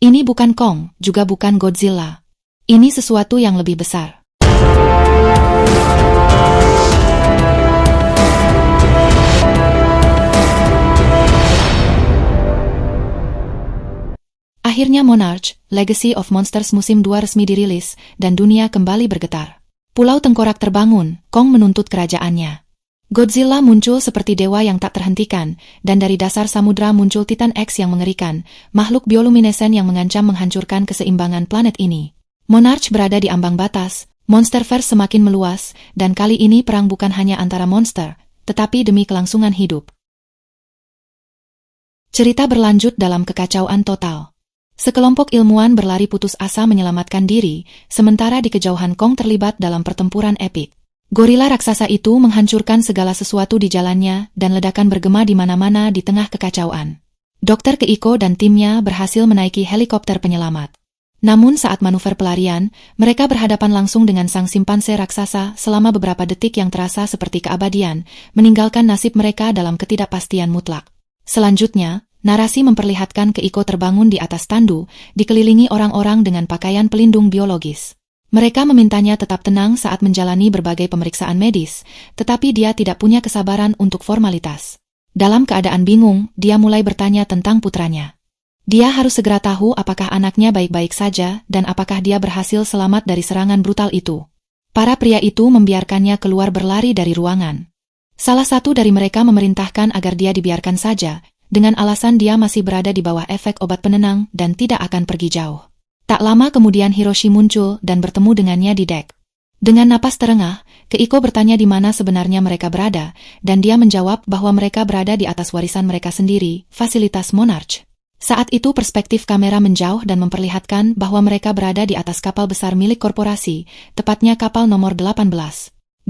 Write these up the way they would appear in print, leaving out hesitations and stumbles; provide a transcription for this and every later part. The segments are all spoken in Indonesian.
Ini bukan Kong, juga bukan Godzilla. Ini sesuatu yang lebih besar. Akhirnya Monarch, Legacy of Monsters musim 2 resmi dirilis, dan dunia kembali bergetar. Pulau Tengkorak terbangun, Kong menuntut kerajaannya. Godzilla muncul seperti dewa yang tak terhentikan, dan dari dasar samudra muncul Titan X yang mengerikan, makhluk bioluminescen yang mengancam menghancurkan keseimbangan planet ini. Monarch berada di ambang batas, Monsterverse semakin meluas, dan kali ini perang bukan hanya antara monster, tetapi demi kelangsungan hidup. Cerita berlanjut dalam kekacauan total. Sekelompok ilmuwan berlari putus asa menyelamatkan diri, sementara di kejauhan Kong terlibat dalam pertempuran epik. Gorila raksasa itu menghancurkan segala sesuatu di jalannya dan ledakan bergema di mana-mana di tengah kekacauan. Dr. Keiko dan timnya berhasil menaiki helikopter penyelamat. Namun saat manuver pelarian, mereka berhadapan langsung dengan sang simpanse raksasa selama beberapa detik yang terasa seperti keabadian, meninggalkan nasib mereka dalam ketidakpastian mutlak. Selanjutnya, narasi memperlihatkan Keiko terbangun di atas tandu, dikelilingi orang-orang dengan pakaian pelindung biologis. Mereka memintanya tetap tenang saat menjalani berbagai pemeriksaan medis, tetapi dia tidak punya kesabaran untuk formalitas. Dalam keadaan bingung, dia mulai bertanya tentang putranya. Dia harus segera tahu apakah anaknya baik-baik saja dan apakah dia berhasil selamat dari serangan brutal itu. Para pria itu membiarkannya keluar berlari dari ruangan. Salah satu dari mereka memerintahkan agar dia dibiarkan saja, dengan alasan dia masih berada di bawah efek obat penenang dan tidak akan pergi jauh. Tak lama kemudian Hiroshi muncul dan bertemu dengannya di dek. Dengan napas terengah, Keiko bertanya di mana sebenarnya mereka berada, dan dia menjawab bahwa mereka berada di atas warisan mereka sendiri, fasilitas Monarch. Saat itu perspektif kamera menjauh dan memperlihatkan bahwa mereka berada di atas kapal besar milik korporasi, tepatnya kapal nomor 18.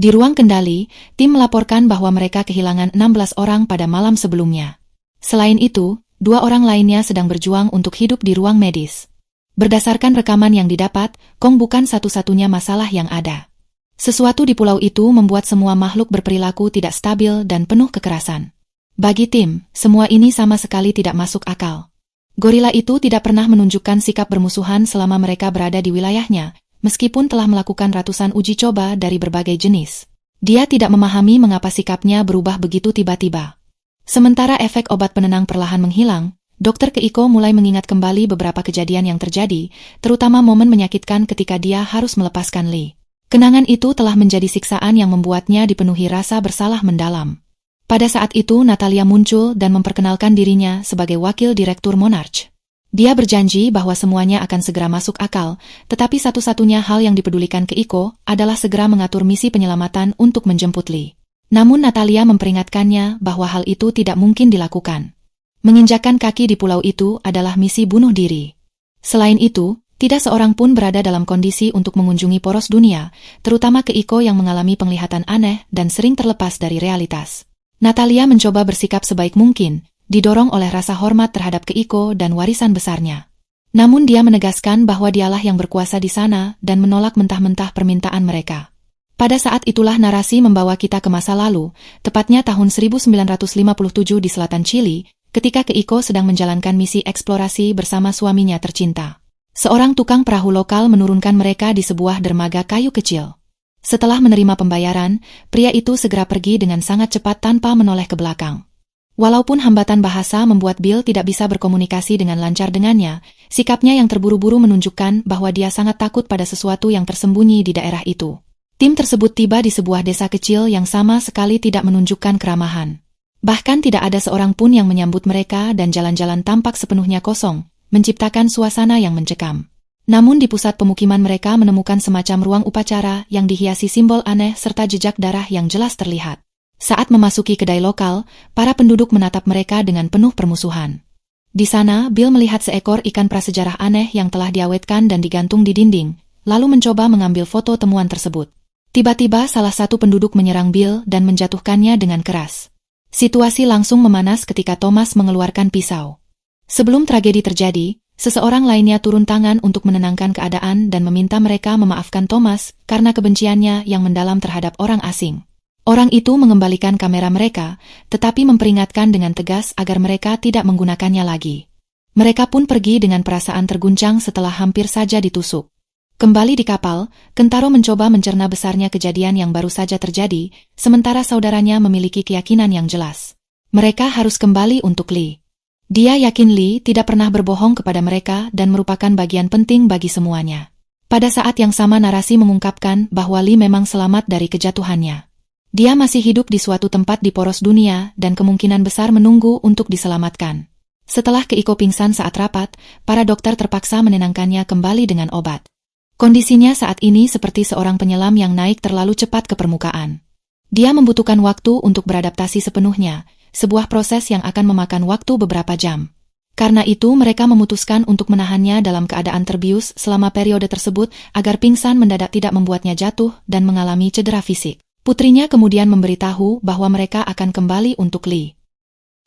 Di ruang kendali, tim melaporkan bahwa mereka kehilangan 16 orang pada malam sebelumnya. Selain itu, 2 orang lainnya sedang berjuang untuk hidup di ruang medis. Berdasarkan rekaman yang didapat, Kong bukan satu-satunya masalah yang ada. Sesuatu di pulau itu membuat semua makhluk berperilaku tidak stabil dan penuh kekerasan. Bagi tim, semua ini sama sekali tidak masuk akal. Gorila itu tidak pernah menunjukkan sikap bermusuhan selama mereka berada di wilayahnya, meskipun telah melakukan ratusan uji coba dari berbagai jenis. Dia tidak memahami mengapa sikapnya berubah begitu tiba-tiba. Sementara efek obat penenang perlahan menghilang, Dr. Keiko mulai mengingat kembali beberapa kejadian yang terjadi, terutama momen menyakitkan ketika dia harus melepaskan Lee. Kenangan itu telah menjadi siksaan yang membuatnya dipenuhi rasa bersalah mendalam. Pada saat itu Natalia muncul dan memperkenalkan dirinya sebagai wakil direktur Monarch. Dia berjanji bahwa semuanya akan segera masuk akal, tetapi satu-satunya hal yang dipedulikan Keiko adalah segera mengatur misi penyelamatan untuk menjemput Lee. Namun Natalia memperingatkannya bahwa hal itu tidak mungkin dilakukan. Menginjakkan kaki di pulau itu adalah misi bunuh diri. Selain itu, tidak seorang pun berada dalam kondisi untuk mengunjungi poros dunia, terutama Keiko yang mengalami penglihatan aneh dan sering terlepas dari realitas. Natalia mencoba bersikap sebaik mungkin, didorong oleh rasa hormat terhadap Keiko dan warisan besarnya. Namun dia menegaskan bahwa dialah yang berkuasa di sana dan menolak mentah-mentah permintaan mereka. Pada saat itulah narasi membawa kita ke masa lalu, tepatnya tahun 1957 di selatan Chili, ketika Keiko sedang menjalankan misi eksplorasi bersama suaminya tercinta. Seorang tukang perahu lokal menurunkan mereka di sebuah dermaga kayu kecil. Setelah menerima pembayaran, pria itu segera pergi dengan sangat cepat tanpa menoleh ke belakang. Walaupun hambatan bahasa membuat Bill tidak bisa berkomunikasi dengan lancar dengannya, sikapnya yang terburu-buru menunjukkan bahwa dia sangat takut pada sesuatu yang tersembunyi di daerah itu. Tim tersebut tiba di sebuah desa kecil yang sama sekali tidak menunjukkan keramahan. Bahkan tidak ada seorang pun yang menyambut mereka dan jalan-jalan tampak sepenuhnya kosong, menciptakan suasana yang mencekam. Namun di pusat pemukiman mereka menemukan semacam ruang upacara yang dihiasi simbol aneh serta jejak darah yang jelas terlihat. Saat memasuki kedai lokal, para penduduk menatap mereka dengan penuh permusuhan. Di sana, Bill melihat seekor ikan prasejarah aneh yang telah diawetkan dan digantung di dinding, lalu mencoba mengambil foto temuan tersebut. Tiba-tiba salah satu penduduk menyerang Bill dan menjatuhkannya dengan keras. Situasi langsung memanas ketika Thomas mengeluarkan pisau. Sebelum tragedi terjadi, seseorang lainnya turun tangan untuk menenangkan keadaan dan meminta mereka memaafkan Thomas karena kebenciannya yang mendalam terhadap orang asing. Orang itu mengembalikan kamera mereka, tetapi memperingatkan dengan tegas agar mereka tidak menggunakannya lagi. Mereka pun pergi dengan perasaan terguncang setelah hampir saja ditusuk. Kembali di kapal, Kentaro mencoba mencerna besarnya kejadian yang baru saja terjadi, sementara saudaranya memiliki keyakinan yang jelas. Mereka harus kembali untuk Lee. Dia yakin Lee tidak pernah berbohong kepada mereka dan merupakan bagian penting bagi semuanya. Pada saat yang sama narasi mengungkapkan bahwa Lee memang selamat dari kejatuhannya. Dia masih hidup di suatu tempat di poros dunia dan kemungkinan besar menunggu untuk diselamatkan. Setelah Keiko pingsan saat rapat, para dokter terpaksa menenangkannya kembali dengan obat. Kondisinya saat ini seperti seorang penyelam yang naik terlalu cepat ke permukaan. Dia membutuhkan waktu untuk beradaptasi sepenuhnya, sebuah proses yang akan memakan waktu beberapa jam. Karena itu mereka memutuskan untuk menahannya dalam keadaan terbius selama periode tersebut agar pingsan mendadak tidak membuatnya jatuh dan mengalami cedera fisik. Putrinya kemudian memberitahu bahwa mereka akan kembali untuk Lee.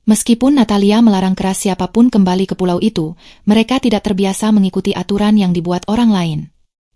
Meskipun Natalia melarang keras siapapun kembali ke pulau itu, mereka tidak terbiasa mengikuti aturan yang dibuat orang lain.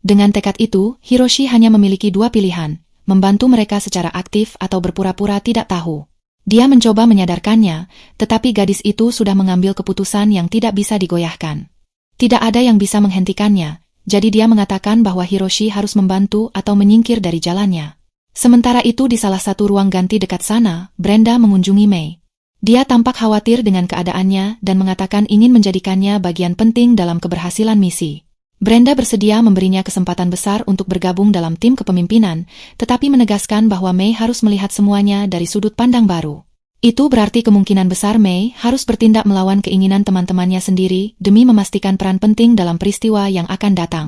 Dengan tekad itu, Hiroshi hanya memiliki dua pilihan, membantu mereka secara aktif atau berpura-pura tidak tahu. Dia mencoba menyadarkannya, tetapi gadis itu sudah mengambil keputusan yang tidak bisa digoyahkan. Tidak ada yang bisa menghentikannya, jadi dia mengatakan bahwa Hiroshi harus membantu atau menyingkir dari jalannya. Sementara itu di salah satu ruang ganti dekat sana, Brenda mengunjungi Mei. Dia tampak khawatir dengan keadaannya dan mengatakan ingin menjadikannya bagian penting dalam keberhasilan misi. Brenda bersedia memberinya kesempatan besar untuk bergabung dalam tim kepemimpinan, tetapi menegaskan bahwa Mei harus melihat semuanya dari sudut pandang baru. Itu berarti kemungkinan besar Mei harus bertindak melawan keinginan teman-temannya sendiri demi memastikan peran penting dalam peristiwa yang akan datang.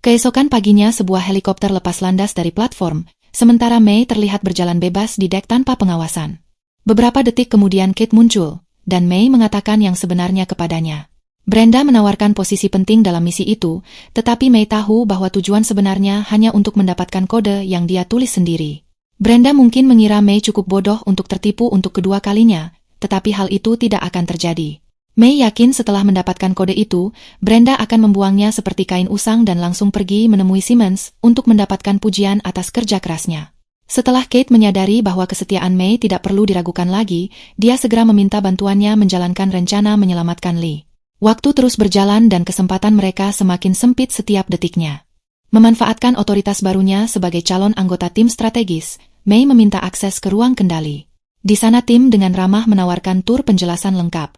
Keesokan paginya sebuah helikopter lepas landas dari platform, sementara Mei terlihat berjalan bebas di dek tanpa pengawasan. Beberapa detik kemudian Kate muncul, dan Mei mengatakan yang sebenarnya kepadanya. Brenda menawarkan posisi penting dalam misi itu, tetapi Mei tahu bahwa tujuan sebenarnya hanya untuk mendapatkan kode yang dia tulis sendiri. Brenda mungkin mengira Mei cukup bodoh untuk tertipu untuk kedua kalinya, tetapi hal itu tidak akan terjadi. Mei yakin setelah mendapatkan kode itu, Brenda akan membuangnya seperti kain usang dan langsung pergi menemui Simmons untuk mendapatkan pujian atas kerja kerasnya. Setelah Kate menyadari bahwa kesetiaan Mei tidak perlu diragukan lagi, dia segera meminta bantuannya menjalankan rencana menyelamatkan Lee. Waktu terus berjalan dan kesempatan mereka semakin sempit setiap detiknya. Memanfaatkan otoritas barunya sebagai calon anggota tim strategis, Mei meminta akses ke ruang kendali. Di sana tim dengan ramah menawarkan tur penjelasan lengkap.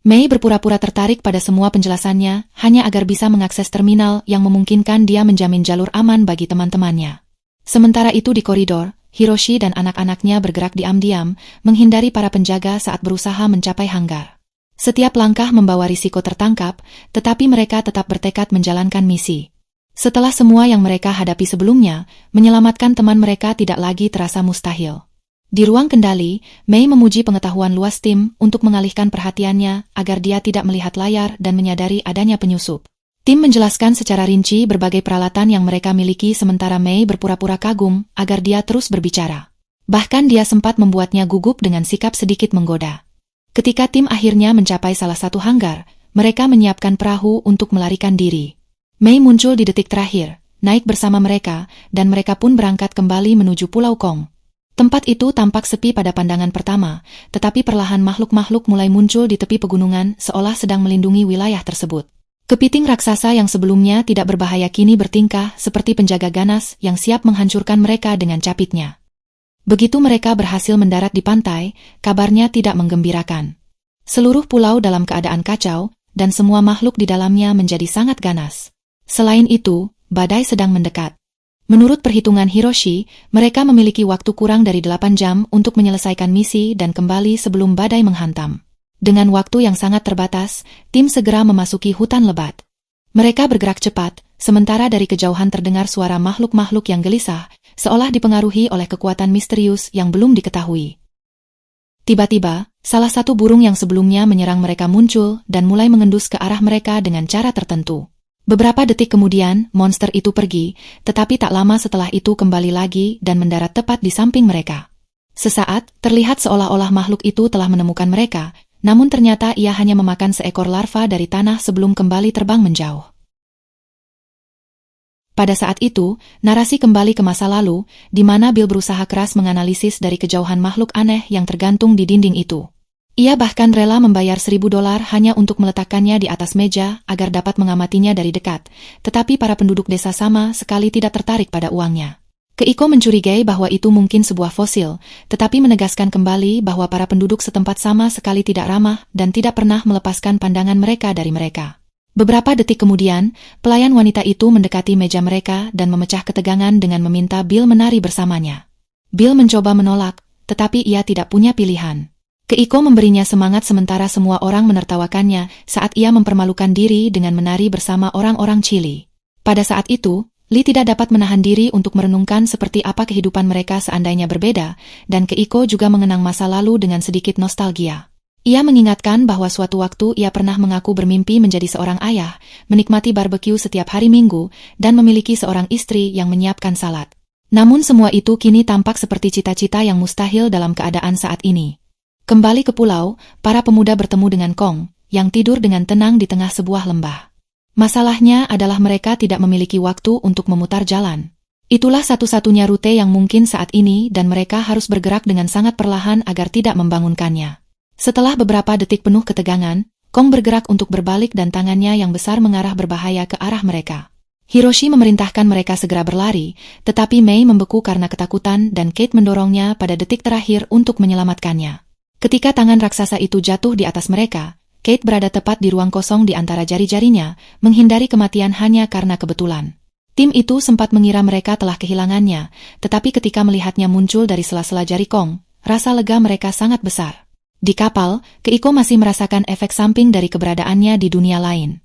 Mei berpura-pura tertarik pada semua penjelasannya, hanya agar bisa mengakses terminal yang memungkinkan dia menjamin jalur aman bagi teman-temannya. Sementara itu di koridor, Hiroshi dan anak-anaknya bergerak diam-diam, menghindari para penjaga saat berusaha mencapai hanggar. Setiap langkah membawa risiko tertangkap, tetapi mereka tetap bertekad menjalankan misi. Setelah semua yang mereka hadapi sebelumnya, menyelamatkan teman mereka tidak lagi terasa mustahil. Di ruang kendali, Mei memuji pengetahuan luas tim untuk mengalihkan perhatiannya agar dia tidak melihat layar dan menyadari adanya penyusup. Tim menjelaskan secara rinci berbagai peralatan yang mereka miliki sementara Mei berpura-pura kagum agar dia terus berbicara. Bahkan dia sempat membuatnya gugup dengan sikap sedikit menggoda. Ketika tim akhirnya mencapai salah satu hanggar, mereka menyiapkan perahu untuk melarikan diri. Mei muncul di detik terakhir, naik bersama mereka, dan mereka pun berangkat kembali menuju Pulau Kong. Tempat itu tampak sepi pada pandangan pertama, tetapi perlahan makhluk-makhluk mulai muncul di tepi pegunungan seolah sedang melindungi wilayah tersebut. Kepiting raksasa yang sebelumnya tidak berbahaya kini bertingkah seperti penjaga ganas yang siap menghancurkan mereka dengan capitnya. Begitu mereka berhasil mendarat di pantai, kabarnya tidak menggembirakan. Seluruh pulau dalam keadaan kacau, dan semua makhluk di dalamnya menjadi sangat ganas. Selain itu, badai sedang mendekat. Menurut perhitungan Hiroshi, mereka memiliki waktu kurang dari 8 jam untuk menyelesaikan misi dan kembali sebelum badai menghantam. Dengan waktu yang sangat terbatas, tim segera memasuki hutan lebat. Mereka bergerak cepat, sementara dari kejauhan terdengar suara makhluk-makhluk yang gelisah, seolah dipengaruhi oleh kekuatan misterius yang belum diketahui. Tiba-tiba, salah satu burung yang sebelumnya menyerang mereka muncul dan mulai mengendus ke arah mereka dengan cara tertentu. Beberapa detik kemudian, monster itu pergi, tetapi tak lama setelah itu kembali lagi dan mendarat tepat di samping mereka. Sesaat, terlihat seolah-olah makhluk itu telah menemukan mereka, namun ternyata ia hanya memakan seekor larva dari tanah sebelum kembali terbang menjauh. Pada saat itu, narasi kembali ke masa lalu, di mana Bill berusaha keras menganalisis dari kejauhan makhluk aneh yang tergantung di dinding itu. Ia bahkan rela membayar $1.000 hanya untuk meletakkannya di atas meja agar dapat mengamatinya dari dekat, tetapi para penduduk desa sama sekali tidak tertarik pada uangnya. Keiko mencurigai bahwa itu mungkin sebuah fosil, tetapi menegaskan kembali bahwa para penduduk setempat sama sekali tidak ramah dan tidak pernah melepaskan pandangan mereka dari mereka. Beberapa detik kemudian, pelayan wanita itu mendekati meja mereka dan memecah ketegangan dengan meminta Bill menari bersamanya. Bill mencoba menolak, tetapi ia tidak punya pilihan. Keiko memberinya semangat sementara semua orang menertawakannya saat ia mempermalukan diri dengan menari bersama orang-orang Chili. Pada saat itu, Lee tidak dapat menahan diri untuk merenungkan seperti apa kehidupan mereka seandainya berbeda, dan Keiko juga mengenang masa lalu dengan sedikit nostalgia. Ia mengingatkan bahwa suatu waktu ia pernah mengaku bermimpi menjadi seorang ayah, menikmati barbeque setiap hari Minggu, dan memiliki seorang istri yang menyiapkan salad. Namun semua itu kini tampak seperti cita-cita yang mustahil dalam keadaan saat ini. Kembali ke pulau, para pemuda bertemu dengan Kong, yang tidur dengan tenang di tengah sebuah lembah. Masalahnya adalah mereka tidak memiliki waktu untuk memutar jalan. Itulah satu-satunya rute yang mungkin saat ini dan mereka harus bergerak dengan sangat perlahan agar tidak membangunkannya. Setelah beberapa detik penuh ketegangan, Kong bergerak untuk berbalik dan tangannya yang besar mengarah berbahaya ke arah mereka. Hiroshi memerintahkan mereka segera berlari, tetapi Mei membeku karena ketakutan dan Kate mendorongnya pada detik terakhir untuk menyelamatkannya. Ketika tangan raksasa itu jatuh di atas mereka, Kate berada tepat di ruang kosong di antara jari-jarinya, menghindari kematian hanya karena kebetulan. Tim itu sempat mengira mereka telah kehilangannya, tetapi ketika melihatnya muncul dari sela-sela jari Kong, rasa lega mereka sangat besar. Di kapal, Keiko masih merasakan efek samping dari keberadaannya di dunia lain.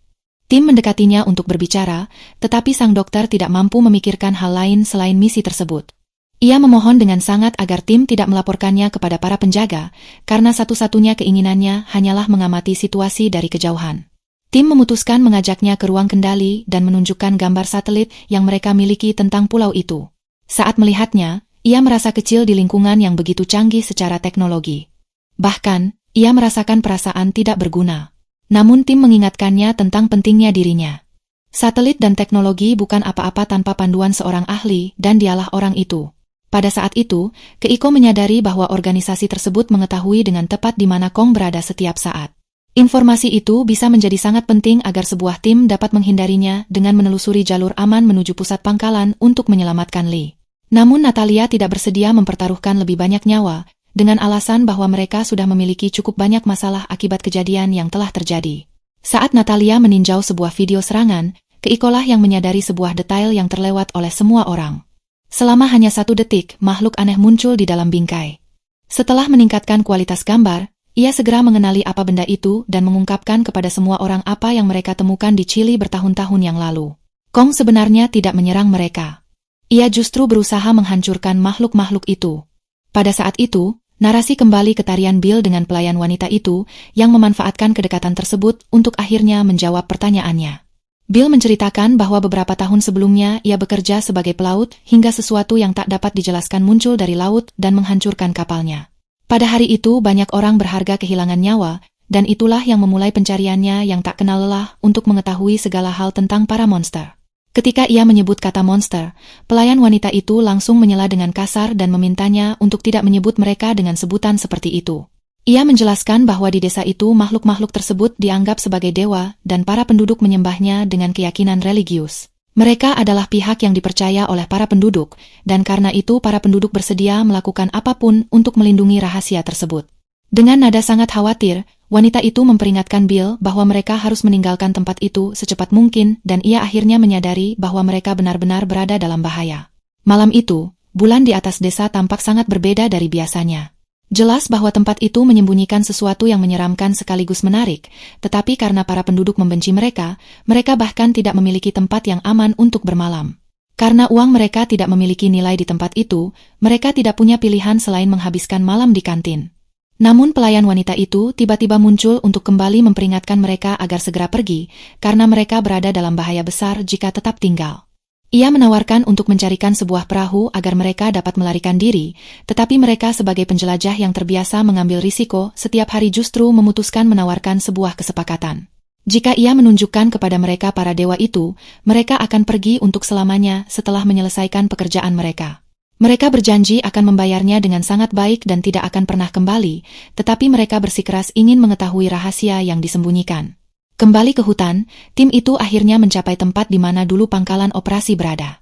Tim mendekatinya untuk berbicara, tetapi sang dokter tidak mampu memikirkan hal lain selain misi tersebut. Ia memohon dengan sangat agar tim tidak melaporkannya kepada para penjaga, karena satu-satunya keinginannya hanyalah mengamati situasi dari kejauhan. Tim memutuskan mengajaknya ke ruang kendali dan menunjukkan gambar satelit yang mereka miliki tentang pulau itu. Saat melihatnya, ia merasa kecil di lingkungan yang begitu canggih secara teknologi. Bahkan, ia merasakan perasaan tidak berguna. Namun tim mengingatkannya tentang pentingnya dirinya. Satelit dan teknologi bukan apa-apa tanpa panduan seorang ahli dan dialah orang itu. Pada saat itu, Keiko menyadari bahwa organisasi tersebut mengetahui dengan tepat di mana Kong berada setiap saat. Informasi itu bisa menjadi sangat penting agar sebuah tim dapat menghindarinya dengan menelusuri jalur aman menuju pusat pangkalan untuk menyelamatkan Lee. Namun Natalia tidak bersedia mempertaruhkan lebih banyak nyawa, dengan alasan bahwa mereka sudah memiliki cukup banyak masalah akibat kejadian yang telah terjadi. Saat Natalia meninjau sebuah video serangan, Keikolah yang menyadari sebuah detail yang terlewat oleh semua orang. Selama hanya 1 detik, makhluk aneh muncul di dalam bingkai. Setelah meningkatkan kualitas gambar, ia segera mengenali apa benda itu dan mengungkapkan kepada semua orang apa yang mereka temukan di Chili bertahun-tahun yang lalu. Kong sebenarnya tidak menyerang mereka. Ia justru berusaha menghancurkan makhluk-makhluk itu. Pada saat itu, narasi kembali ke tarian Bill dengan pelayan wanita itu yang memanfaatkan kedekatan tersebut untuk akhirnya menjawab pertanyaannya. Bill menceritakan bahwa beberapa tahun sebelumnya ia bekerja sebagai pelaut hingga sesuatu yang tak dapat dijelaskan muncul dari laut dan menghancurkan kapalnya. Pada hari itu banyak orang berharga kehilangan nyawa, dan itulah yang memulai pencariannya yang tak kenal lelah untuk mengetahui segala hal tentang para monster. Ketika ia menyebut kata monster, pelayan wanita itu langsung menyela dengan kasar dan memintanya untuk tidak menyebut mereka dengan sebutan seperti itu. Ia menjelaskan bahwa di desa itu makhluk-makhluk tersebut dianggap sebagai dewa dan para penduduk menyembahnya dengan keyakinan religius. Mereka adalah pihak yang dipercaya oleh para penduduk, dan karena itu para penduduk bersedia melakukan apapun untuk melindungi rahasia tersebut. Dengan nada sangat khawatir, wanita itu memperingatkan Bill bahwa mereka harus meninggalkan tempat itu secepat mungkin dan ia akhirnya menyadari bahwa mereka benar-benar berada dalam bahaya. Malam itu, bulan di atas desa tampak sangat berbeda dari biasanya. Jelas bahwa tempat itu menyembunyikan sesuatu yang menyeramkan sekaligus menarik, tetapi karena para penduduk membenci mereka, mereka bahkan tidak memiliki tempat yang aman untuk bermalam. Karena uang mereka tidak memiliki nilai di tempat itu, mereka tidak punya pilihan selain menghabiskan malam di kantin. Namun pelayan wanita itu tiba-tiba muncul untuk kembali memperingatkan mereka agar segera pergi, karena mereka berada dalam bahaya besar jika tetap tinggal. Ia menawarkan untuk mencarikan sebuah perahu agar mereka dapat melarikan diri, tetapi mereka sebagai penjelajah yang terbiasa mengambil risiko setiap hari justru memutuskan menawarkan sebuah kesepakatan. Jika ia menunjukkan kepada mereka para dewa itu, mereka akan pergi untuk selamanya setelah menyelesaikan pekerjaan mereka. Mereka berjanji akan membayarnya dengan sangat baik dan tidak akan pernah kembali, tetapi mereka bersikeras ingin mengetahui rahasia yang disembunyikan. Kembali ke hutan, tim itu akhirnya mencapai tempat di mana dulu pangkalan operasi berada.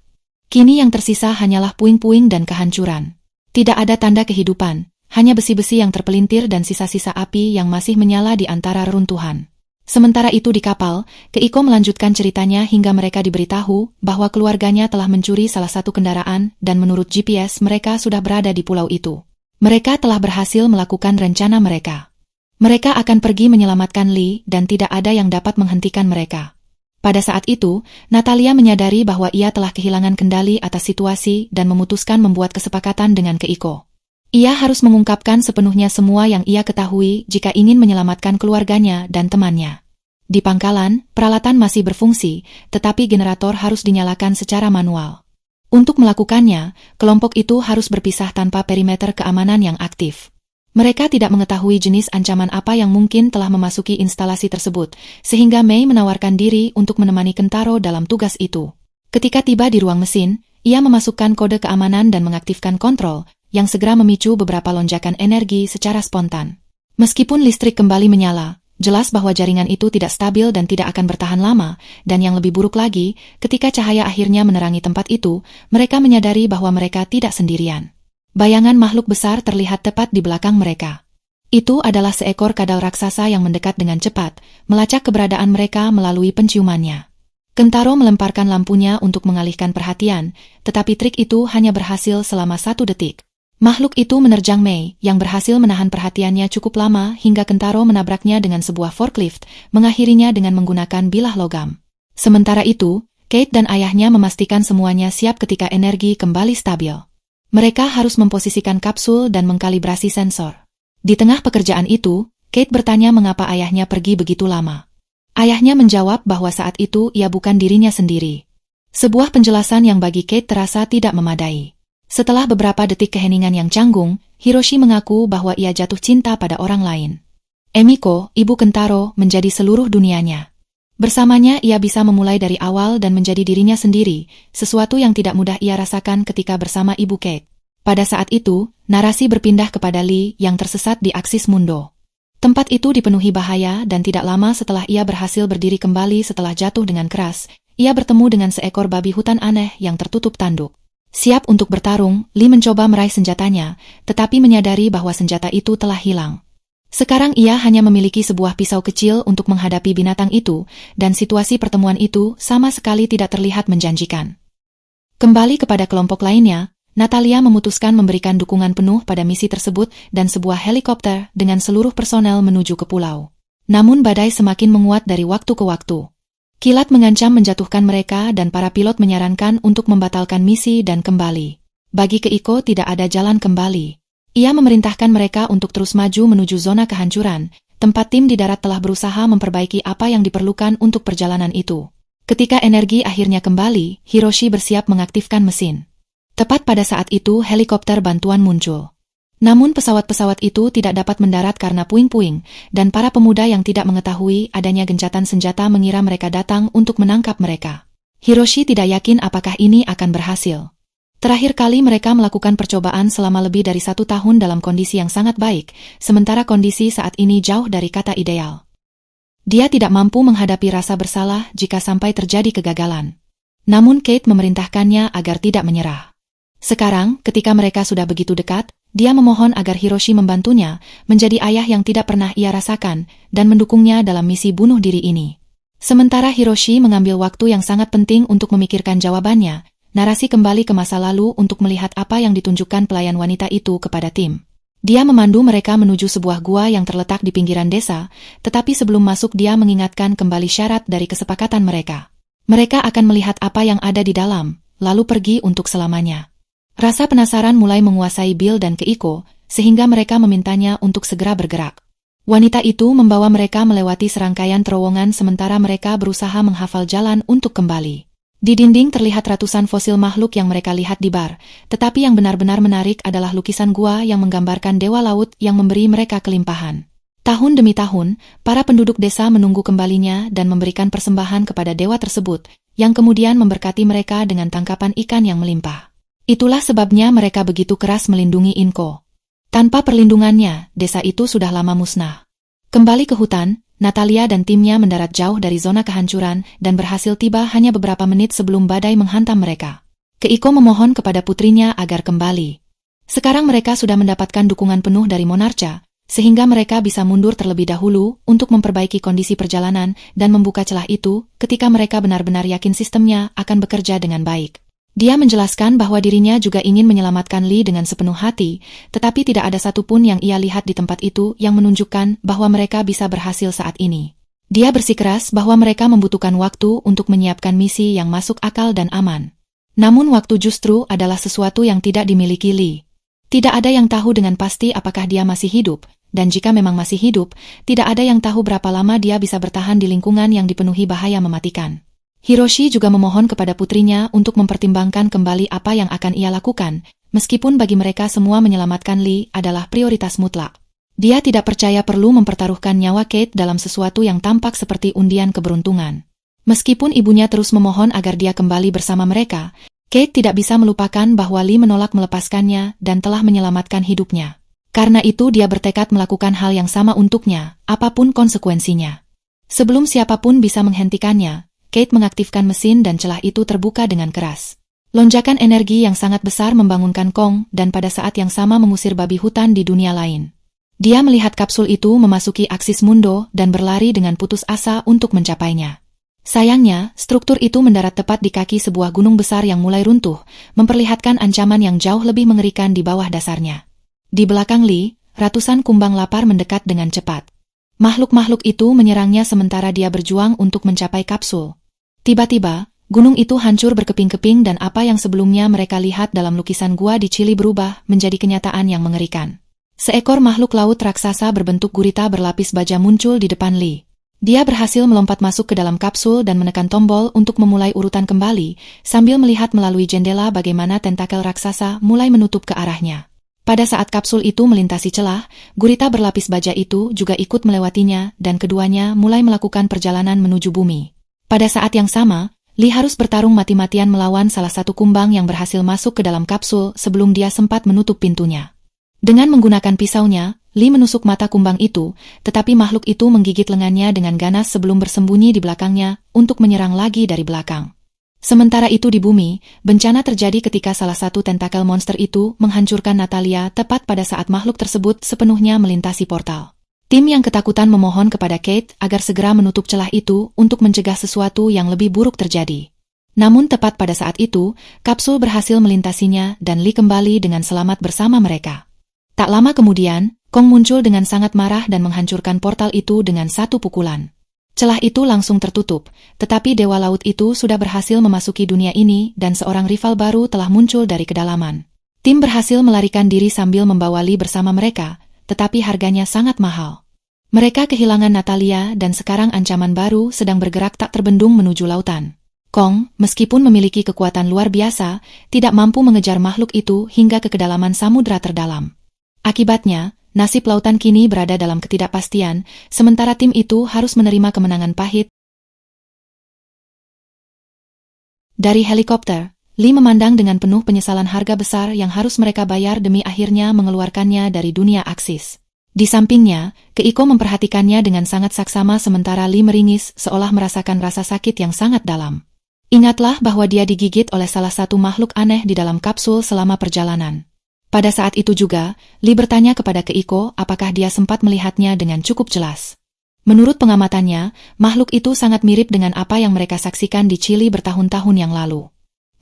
Kini yang tersisa hanyalah puing-puing dan kehancuran. Tidak ada tanda kehidupan, hanya besi-besi yang terpelintir dan sisa-sisa api yang masih menyala di antara reruntuhan. Sementara itu di kapal, Keiko melanjutkan ceritanya hingga mereka diberitahu bahwa keluarganya telah mencuri salah satu kendaraan dan menurut GPS mereka sudah berada di pulau itu. Mereka telah berhasil melakukan rencana mereka. Mereka akan pergi menyelamatkan Lee dan tidak ada yang dapat menghentikan mereka. Pada saat itu, Natalia menyadari bahwa ia telah kehilangan kendali atas situasi dan memutuskan membuat kesepakatan dengan Keiko. Ia harus mengungkapkan sepenuhnya semua yang ia ketahui jika ingin menyelamatkan keluarganya dan temannya. Di pangkalan, peralatan masih berfungsi, tetapi generator harus dinyalakan secara manual. Untuk melakukannya, kelompok itu harus berpisah tanpa perimeter keamanan yang aktif. Mereka tidak mengetahui jenis ancaman apa yang mungkin telah memasuki instalasi tersebut, sehingga Mei menawarkan diri untuk menemani Kentaro dalam tugas itu. Ketika tiba di ruang mesin, ia memasukkan kode keamanan dan mengaktifkan kontrol, yang segera memicu beberapa lonjakan energi secara spontan. Meskipun listrik kembali menyala, jelas bahwa jaringan itu tidak stabil dan tidak akan bertahan lama, dan yang lebih buruk lagi, ketika cahaya akhirnya menerangi tempat itu, mereka menyadari bahwa mereka tidak sendirian. Bayangan makhluk besar terlihat tepat di belakang mereka. Itu adalah seekor kadal raksasa yang mendekat dengan cepat, melacak keberadaan mereka melalui penciumannya. Kentaro melemparkan lampunya untuk mengalihkan perhatian, tetapi trik itu hanya berhasil selama 1 detik. Makhluk itu menerjang Mei, yang berhasil menahan perhatiannya cukup lama hingga Kentaro menabraknya dengan sebuah forklift, mengakhirinya dengan menggunakan bilah logam. Sementara itu, Kate dan ayahnya memastikan semuanya siap ketika energi kembali stabil. Mereka harus memposisikan kapsul dan mengkalibrasi sensor. Di tengah pekerjaan itu, Kate bertanya mengapa ayahnya pergi begitu lama. Ayahnya menjawab bahwa saat itu ia bukan dirinya sendiri. Sebuah penjelasan yang bagi Kate terasa tidak memadai. Setelah beberapa detik keheningan yang canggung, Hiroshi mengaku bahwa ia jatuh cinta pada orang lain. Emiko, ibu Kentaro, menjadi seluruh dunianya. Bersamanya ia bisa memulai dari awal dan menjadi dirinya sendiri, sesuatu yang tidak mudah ia rasakan ketika bersama ibu Kate. Pada saat itu, narasi berpindah kepada Lee yang tersesat di Aksis Mundo. Tempat itu dipenuhi bahaya dan tidak lama setelah ia berhasil berdiri kembali setelah jatuh dengan keras, ia bertemu dengan seekor babi hutan aneh yang tertutup tanduk. Siap untuk bertarung, Lee mencoba meraih senjatanya, tetapi menyadari bahwa senjata itu telah hilang. Sekarang ia hanya memiliki sebuah pisau kecil untuk menghadapi binatang itu, dan situasi pertemuan itu sama sekali tidak terlihat menjanjikan. Kembali kepada kelompok lainnya, Natalia memutuskan memberikan dukungan penuh pada misi tersebut dan sebuah helikopter dengan seluruh personel menuju ke pulau. Namun badai semakin menguat dari waktu ke waktu. Kilat mengancam menjatuhkan mereka dan para pilot menyarankan untuk membatalkan misi dan kembali. Bagi Keiko tidak ada jalan kembali. Ia memerintahkan mereka untuk terus maju menuju zona kehancuran, tempat tim di darat telah berusaha memperbaiki apa yang diperlukan untuk perjalanan itu. Ketika energi akhirnya kembali, Hiroshi bersiap mengaktifkan mesin. Tepat pada saat itu helikopter bantuan muncul. Namun pesawat-pesawat itu tidak dapat mendarat karena puing-puing, dan para pemuda yang tidak mengetahui adanya gencatan senjata mengira mereka datang untuk menangkap mereka. Hiroshi tidak yakin apakah ini akan berhasil. Terakhir kali mereka melakukan percobaan selama lebih dari 1 tahun dalam kondisi yang sangat baik, sementara kondisi saat ini jauh dari kata ideal. Dia tidak mampu menghadapi rasa bersalah jika sampai terjadi kegagalan. Namun Kate memerintahkannya agar tidak menyerah. Sekarang, ketika mereka sudah begitu dekat, dia memohon agar Hiroshi membantunya, menjadi ayah yang tidak pernah ia rasakan, dan mendukungnya dalam misi bunuh diri ini. Sementara Hiroshi mengambil waktu yang sangat penting untuk memikirkan jawabannya, narasi kembali ke masa lalu untuk melihat apa yang ditunjukkan pelayan wanita itu kepada tim. Dia memandu mereka menuju sebuah gua yang terletak di pinggiran desa, tetapi sebelum masuk dia mengingatkan kembali syarat dari kesepakatan mereka. Mereka akan melihat apa yang ada di dalam, lalu pergi untuk selamanya. Rasa penasaran mulai menguasai Bill dan Keiko, sehingga mereka memintanya untuk segera bergerak. Wanita itu membawa mereka melewati serangkaian terowongan sementara mereka berusaha menghafal jalan untuk kembali. Di dinding terlihat ratusan fosil makhluk yang mereka lihat di bar, tetapi yang benar-benar menarik adalah lukisan gua yang menggambarkan dewa laut yang memberi mereka kelimpahan. Tahun demi tahun, para penduduk desa menunggu kembalinya dan memberikan persembahan kepada dewa tersebut, yang kemudian memberkati mereka dengan tangkapan ikan yang melimpah. Itulah sebabnya mereka begitu keras melindungi Inko. Tanpa perlindungannya, desa itu sudah lama musnah. Kembali ke hutan, Natalia dan timnya mendarat jauh dari zona kehancuran dan berhasil tiba hanya beberapa menit sebelum badai menghantam mereka. Keiko memohon kepada putrinya agar kembali. Sekarang mereka sudah mendapatkan dukungan penuh dari Monarca, sehingga mereka bisa mundur terlebih dahulu untuk memperbaiki kondisi perjalanan dan membuka celah itu ketika mereka benar-benar yakin sistemnya akan bekerja dengan baik. Dia menjelaskan bahwa dirinya juga ingin menyelamatkan Li dengan sepenuh hati, tetapi tidak ada satupun yang ia lihat di tempat itu yang menunjukkan bahwa mereka bisa berhasil saat ini. Dia bersikeras bahwa mereka membutuhkan waktu untuk menyiapkan misi yang masuk akal dan aman. Namun waktu justru adalah sesuatu yang tidak dimiliki Li. Tidak ada yang tahu dengan pasti apakah dia masih hidup, dan jika memang masih hidup, tidak ada yang tahu berapa lama dia bisa bertahan di lingkungan yang dipenuhi bahaya mematikan. Hiroshi juga memohon kepada putrinya untuk mempertimbangkan kembali apa yang akan ia lakukan, meskipun bagi mereka semua menyelamatkan Li adalah prioritas mutlak. Dia tidak percaya perlu mempertaruhkan nyawa Kate dalam sesuatu yang tampak seperti undian keberuntungan. Meskipun ibunya terus memohon agar dia kembali bersama mereka, Kate tidak bisa melupakan bahwa Li menolak melepaskannya dan telah menyelamatkan hidupnya. Karena itu dia bertekad melakukan hal yang sama untuknya, apapun konsekuensinya. Sebelum siapapun bisa menghentikannya, Kate mengaktifkan mesin dan celah itu terbuka dengan keras. Lonjakan energi yang sangat besar membangunkan Kong dan pada saat yang sama mengusir babi hutan di dunia lain. Dia melihat kapsul itu memasuki aksis Mundo dan berlari dengan putus asa untuk mencapainya. Sayangnya, struktur itu mendarat tepat di kaki sebuah gunung besar yang mulai runtuh, memperlihatkan ancaman yang jauh lebih mengerikan di bawah dasarnya. Di belakang Li, ratusan kumbang lapar mendekat dengan cepat. Makhluk-makhluk itu menyerangnya sementara dia berjuang untuk mencapai kapsul. Tiba-tiba, gunung itu hancur berkeping-keping dan apa yang sebelumnya mereka lihat dalam lukisan gua di Chili berubah menjadi kenyataan yang mengerikan. Seekor makhluk laut raksasa berbentuk gurita berlapis baja muncul di depan Li. Dia berhasil melompat masuk ke dalam kapsul dan menekan tombol untuk memulai urutan kembali, sambil melihat melalui jendela bagaimana tentakel raksasa mulai menutup ke arahnya. Pada saat kapsul itu melintasi celah, gurita berlapis baja itu juga ikut melewatinya dan keduanya mulai melakukan perjalanan menuju bumi. Pada saat yang sama, Li harus bertarung mati-matian melawan salah satu kumbang yang berhasil masuk ke dalam kapsul sebelum dia sempat menutup pintunya. Dengan menggunakan pisaunya, Li menusuk mata kumbang itu, tetapi makhluk itu menggigit lengannya dengan ganas sebelum bersembunyi di belakangnya untuk menyerang lagi dari belakang. Sementara itu di bumi, bencana terjadi ketika salah satu tentakel monster itu menghancurkan Natalia tepat pada saat makhluk tersebut sepenuhnya melintasi portal. Tim yang ketakutan memohon kepada Kate agar segera menutup celah itu untuk mencegah sesuatu yang lebih buruk terjadi. Namun tepat pada saat itu, kapsul berhasil melintasinya dan Li kembali dengan selamat bersama mereka. Tak lama kemudian, Kong muncul dengan sangat marah dan menghancurkan portal itu dengan satu pukulan. Celah itu langsung tertutup, tetapi Dewa Laut itu sudah berhasil memasuki dunia ini dan seorang rival baru telah muncul dari kedalaman. Tim berhasil melarikan diri sambil membawa Li bersama mereka, tetapi harganya sangat mahal. Mereka kehilangan Natalia dan sekarang ancaman baru sedang bergerak tak terbendung menuju lautan. Kong, meskipun memiliki kekuatan luar biasa, tidak mampu mengejar makhluk itu hingga ke kedalaman samudra terdalam. Akibatnya, nasib lautan kini berada dalam ketidakpastian, sementara tim itu harus menerima kemenangan pahit. Dari helikopter, Li memandang dengan penuh penyesalan harga besar yang harus mereka bayar demi akhirnya mengeluarkannya dari dunia Aksis. Di sampingnya, Keiko memperhatikannya dengan sangat saksama sementara Li meringis seolah merasakan rasa sakit yang sangat dalam. Ingatlah bahwa dia digigit oleh salah satu makhluk aneh di dalam kapsul selama perjalanan. Pada saat itu juga, Li bertanya kepada Keiko apakah dia sempat melihatnya dengan cukup jelas. Menurut pengamatannya, makhluk itu sangat mirip dengan apa yang mereka saksikan di Chili bertahun-tahun yang lalu.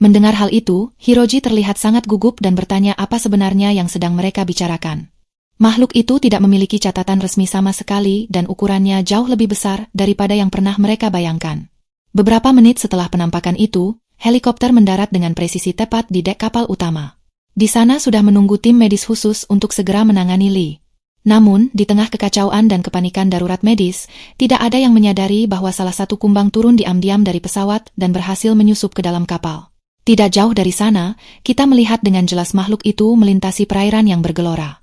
Mendengar hal itu, Hiroji terlihat sangat gugup dan bertanya apa sebenarnya yang sedang mereka bicarakan. Makhluk itu tidak memiliki catatan resmi sama sekali dan ukurannya jauh lebih besar daripada yang pernah mereka bayangkan. Beberapa menit setelah penampakan itu, helikopter mendarat dengan presisi tepat di dek kapal utama. Di sana sudah menunggu tim medis khusus untuk segera menangani Li. Namun, di tengah kekacauan dan kepanikan darurat medis, tidak ada yang menyadari bahwa salah satu kumbang turun diam-diam dari pesawat dan berhasil menyusup ke dalam kapal. Tidak jauh dari sana, kita melihat dengan jelas makhluk itu melintasi perairan yang bergelora.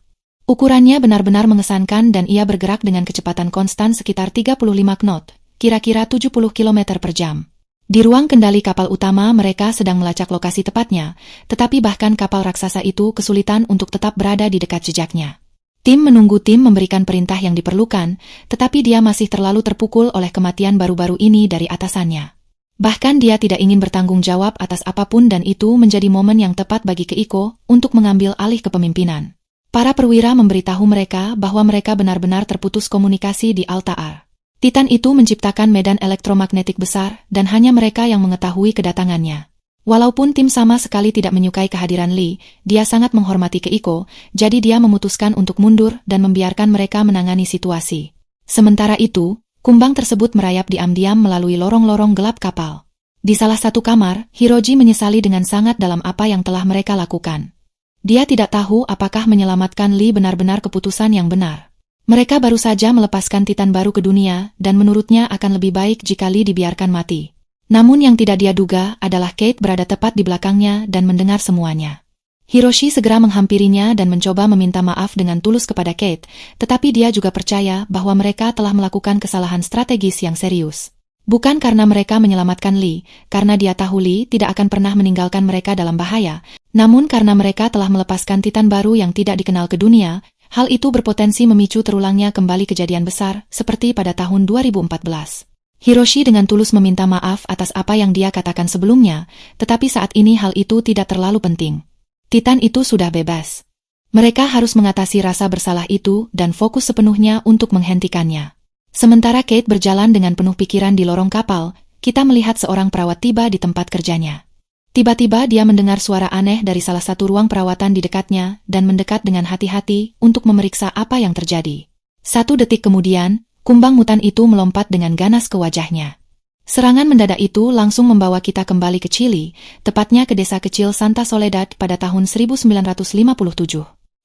Ukurannya benar-benar mengesankan dan ia bergerak dengan kecepatan konstan sekitar 35 knot, kira-kira 70 km per jam. Di ruang kendali kapal utama mereka sedang melacak lokasi tepatnya, tetapi bahkan kapal raksasa itu kesulitan untuk tetap berada di dekat jejaknya. Tim menunggu tim memberikan perintah yang diperlukan, tetapi dia masih terlalu terpukul oleh kematian baru-baru ini dari atasannya. Bahkan dia tidak ingin bertanggung jawab atas apapun dan itu menjadi momen yang tepat bagi Keiko untuk mengambil alih kepemimpinan. Para perwira memberitahu mereka bahwa mereka benar-benar terputus komunikasi di Altaar. Titan itu menciptakan medan elektromagnetik besar dan hanya mereka yang mengetahui kedatangannya. Walaupun tim sama sekali tidak menyukai kehadiran Lee, dia sangat menghormati Keiko, jadi dia memutuskan untuk mundur dan membiarkan mereka menangani situasi. Sementara itu, kumbang tersebut merayap diam-diam melalui lorong-lorong gelap kapal. Di salah satu kamar, Hiroji menyesali dengan sangat dalam apa yang telah mereka lakukan. Dia tidak tahu apakah menyelamatkan Lee benar-benar keputusan yang benar. Mereka baru saja melepaskan Titan baru ke dunia, dan menurutnya akan lebih baik jika Lee dibiarkan mati. Namun yang tidak dia duga adalah Kate berada tepat di belakangnya dan mendengar semuanya. Hiroshi segera menghampirinya dan mencoba meminta maaf dengan tulus kepada Kate, tetapi dia juga percaya bahwa mereka telah melakukan kesalahan strategis yang serius. Bukan karena mereka menyelamatkan Lee, karena dia tahu Lee tidak akan pernah meninggalkan mereka dalam bahaya, namun karena mereka telah melepaskan Titan baru yang tidak dikenal ke dunia. Hal itu berpotensi memicu terulangnya kembali kejadian besar, seperti pada tahun 2014. Hiroshi dengan tulus meminta maaf atas apa yang dia katakan sebelumnya, tetapi saat ini hal itu tidak terlalu penting. Titan itu sudah bebas. Mereka harus mengatasi rasa bersalah itu dan fokus sepenuhnya untuk menghentikannya. Sementara Kate berjalan dengan penuh pikiran di lorong kapal, kita melihat seorang perawat tiba di tempat kerjanya. Tiba-tiba dia mendengar suara aneh dari salah satu ruang perawatan di dekatnya dan mendekat dengan hati-hati untuk memeriksa apa yang terjadi. 1 detik kemudian, kumbang mutan itu melompat dengan ganas ke wajahnya. Serangan mendadak itu langsung membawa kita kembali ke Chili, tepatnya ke desa kecil Santa Soledad pada tahun 1957.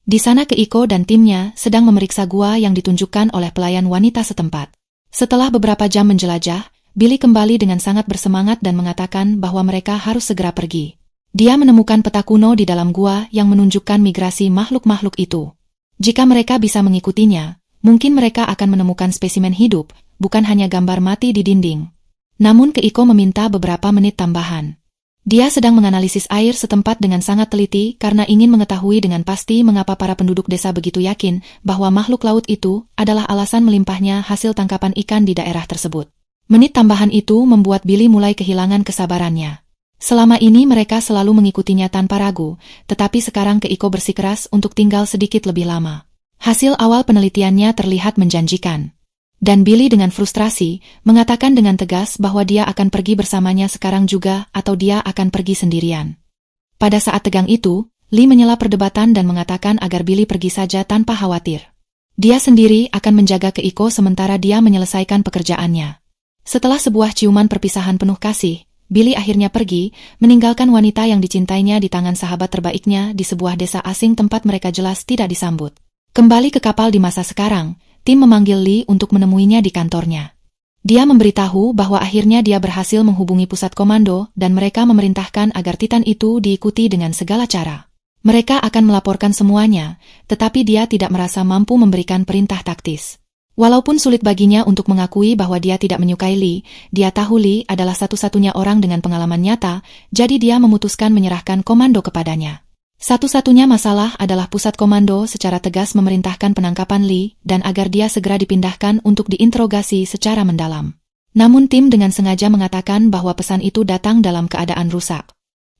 Di sana Keiko dan timnya sedang memeriksa gua yang ditunjukkan oleh pelayan wanita setempat. Setelah beberapa jam menjelajah, Billy kembali dengan sangat bersemangat dan mengatakan bahwa mereka harus segera pergi. Dia menemukan peta kuno di dalam gua yang menunjukkan migrasi makhluk-makhluk itu. Jika mereka bisa mengikutinya, mungkin mereka akan menemukan spesimen hidup, bukan hanya gambar mati di dinding. Namun Keiko meminta beberapa menit tambahan. Dia sedang menganalisis air setempat dengan sangat teliti karena ingin mengetahui dengan pasti mengapa para penduduk desa begitu yakin bahwa makhluk laut itu adalah alasan melimpahnya hasil tangkapan ikan di daerah tersebut. Menit tambahan itu membuat Billy mulai kehilangan kesabarannya. Selama ini mereka selalu mengikutinya tanpa ragu, tetapi sekarang Keiko bersikeras untuk tinggal sedikit lebih lama. Hasil awal penelitiannya terlihat menjanjikan. Dan Billy dengan frustrasi, mengatakan dengan tegas bahwa dia akan pergi bersamanya sekarang juga atau dia akan pergi sendirian. Pada saat tegang itu, Lee menyela perdebatan dan mengatakan agar Billy pergi saja tanpa khawatir. Dia sendiri akan menjaga Keiko sementara dia menyelesaikan pekerjaannya. Setelah sebuah ciuman perpisahan penuh kasih, Billy akhirnya pergi, meninggalkan wanita yang dicintainya di tangan sahabat terbaiknya di sebuah desa asing tempat mereka jelas tidak disambut. Kembali ke kapal di masa sekarang, tim memanggil Lee untuk menemuinya di kantornya. Dia memberitahu bahwa akhirnya dia berhasil menghubungi pusat komando dan mereka memerintahkan agar Titan itu diikuti dengan segala cara. Mereka akan melaporkan semuanya, tetapi dia tidak merasa mampu memberikan perintah taktis. Walaupun sulit baginya untuk mengakui bahwa dia tidak menyukai Lee, dia tahu Lee adalah satu-satunya orang dengan pengalaman nyata, jadi dia memutuskan menyerahkan komando kepadanya. Satu-satunya masalah adalah pusat komando secara tegas memerintahkan penangkapan Lee dan agar dia segera dipindahkan untuk diinterogasi secara mendalam. Namun tim dengan sengaja mengatakan bahwa pesan itu datang dalam keadaan rusak.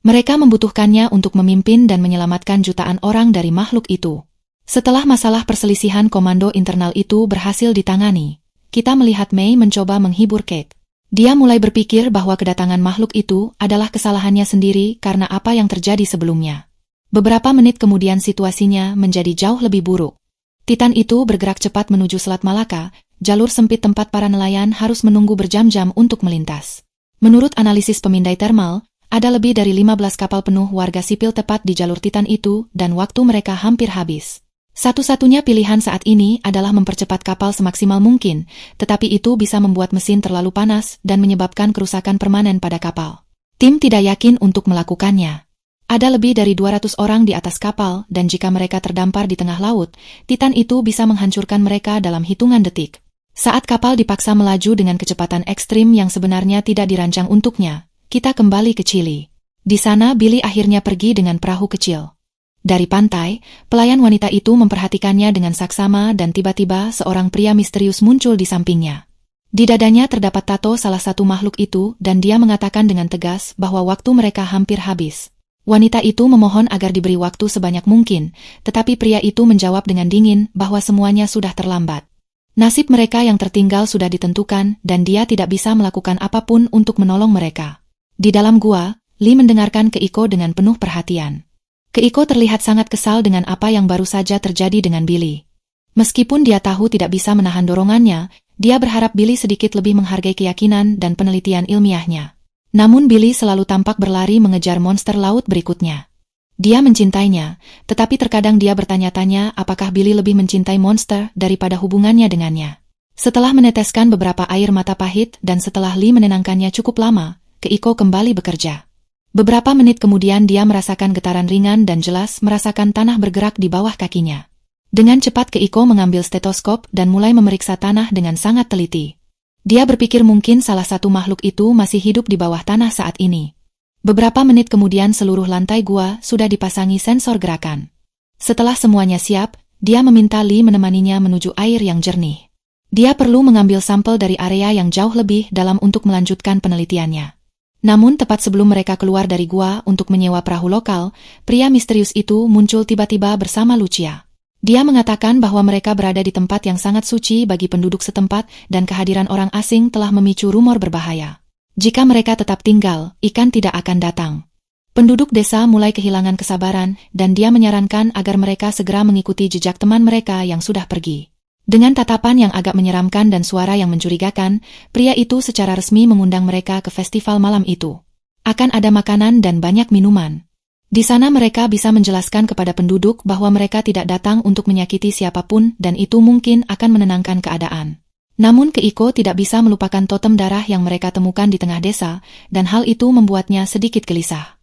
Mereka membutuhkannya untuk memimpin dan menyelamatkan jutaan orang dari makhluk itu. Setelah masalah perselisihan komando internal itu berhasil ditangani, kita melihat Mei mencoba menghibur Kate. Dia mulai berpikir bahwa kedatangan makhluk itu adalah kesalahannya sendiri karena apa yang terjadi sebelumnya. Beberapa menit kemudian situasinya menjadi jauh lebih buruk. Titan itu bergerak cepat menuju Selat Malaka, jalur sempit tempat para nelayan harus menunggu berjam-jam untuk melintas. Menurut analisis pemindai termal, ada lebih dari 15 kapal penuh warga sipil tepat di jalur Titan itu dan waktu mereka hampir habis. Satu-satunya pilihan saat ini adalah mempercepat kapal semaksimal mungkin, tetapi itu bisa membuat mesin terlalu panas dan menyebabkan kerusakan permanen pada kapal. Tim tidak yakin untuk melakukannya. Ada lebih dari 200 orang di atas kapal dan jika mereka terdampar di tengah laut, Titan itu bisa menghancurkan mereka dalam hitungan detik. Saat kapal dipaksa melaju dengan kecepatan ekstrim yang sebenarnya tidak dirancang untuknya, kita kembali ke Chili. Di sana Billy akhirnya pergi dengan perahu kecil. Dari pantai, pelayan wanita itu memperhatikannya dengan saksama dan tiba-tiba seorang pria misterius muncul di sampingnya. Di dadanya terdapat tato salah satu makhluk itu dan dia mengatakan dengan tegas bahwa waktu mereka hampir habis. Wanita itu memohon agar diberi waktu sebanyak mungkin, tetapi pria itu menjawab dengan dingin bahwa semuanya sudah terlambat. Nasib mereka yang tertinggal sudah ditentukan dan dia tidak bisa melakukan apapun untuk menolong mereka. Di dalam gua, Lee mendengarkan Keiko dengan penuh perhatian. Keiko terlihat sangat kesal dengan apa yang baru saja terjadi dengan Billy. Meskipun dia tahu tidak bisa menahan dorongannya, dia berharap Billy sedikit lebih menghargai keyakinan dan penelitian ilmiahnya. Namun Billy selalu tampak berlari mengejar monster laut berikutnya. Dia mencintainya, tetapi terkadang dia bertanya-tanya apakah Billy lebih mencintai monster daripada hubungannya dengannya. Setelah meneteskan beberapa air mata pahit dan setelah Lee menenangkannya cukup lama, Keiko kembali bekerja. Beberapa menit kemudian dia merasakan getaran ringan dan jelas merasakan tanah bergerak di bawah kakinya. Dengan cepat Keiko mengambil stetoskop dan mulai memeriksa tanah dengan sangat teliti. Dia berpikir mungkin salah satu makhluk itu masih hidup di bawah tanah saat ini. Beberapa menit kemudian seluruh lantai gua sudah dipasangi sensor gerakan. Setelah semuanya siap, dia meminta Lee menemaninya menuju air yang jernih. Dia perlu mengambil sampel dari area yang jauh lebih dalam untuk melanjutkan penelitiannya. Namun tepat sebelum mereka keluar dari gua untuk menyewa perahu lokal, pria misterius itu muncul tiba-tiba bersama Lucia. Dia mengatakan bahwa mereka berada di tempat yang sangat suci bagi penduduk setempat dan kehadiran orang asing telah memicu rumor berbahaya. Jika mereka tetap tinggal, ikan tidak akan datang. Penduduk desa mulai kehilangan kesabaran dan dia menyarankan agar mereka segera mengikuti jejak teman mereka yang sudah pergi. Dengan tatapan yang agak menyeramkan dan suara yang mencurigakan, pria itu secara resmi mengundang mereka ke festival malam itu. Akan ada makanan dan banyak minuman. Di sana mereka bisa menjelaskan kepada penduduk bahwa mereka tidak datang untuk menyakiti siapapun dan itu mungkin akan menenangkan keadaan. Namun Keiko tidak bisa melupakan totem darah yang mereka temukan di tengah desa, dan hal itu membuatnya sedikit gelisah.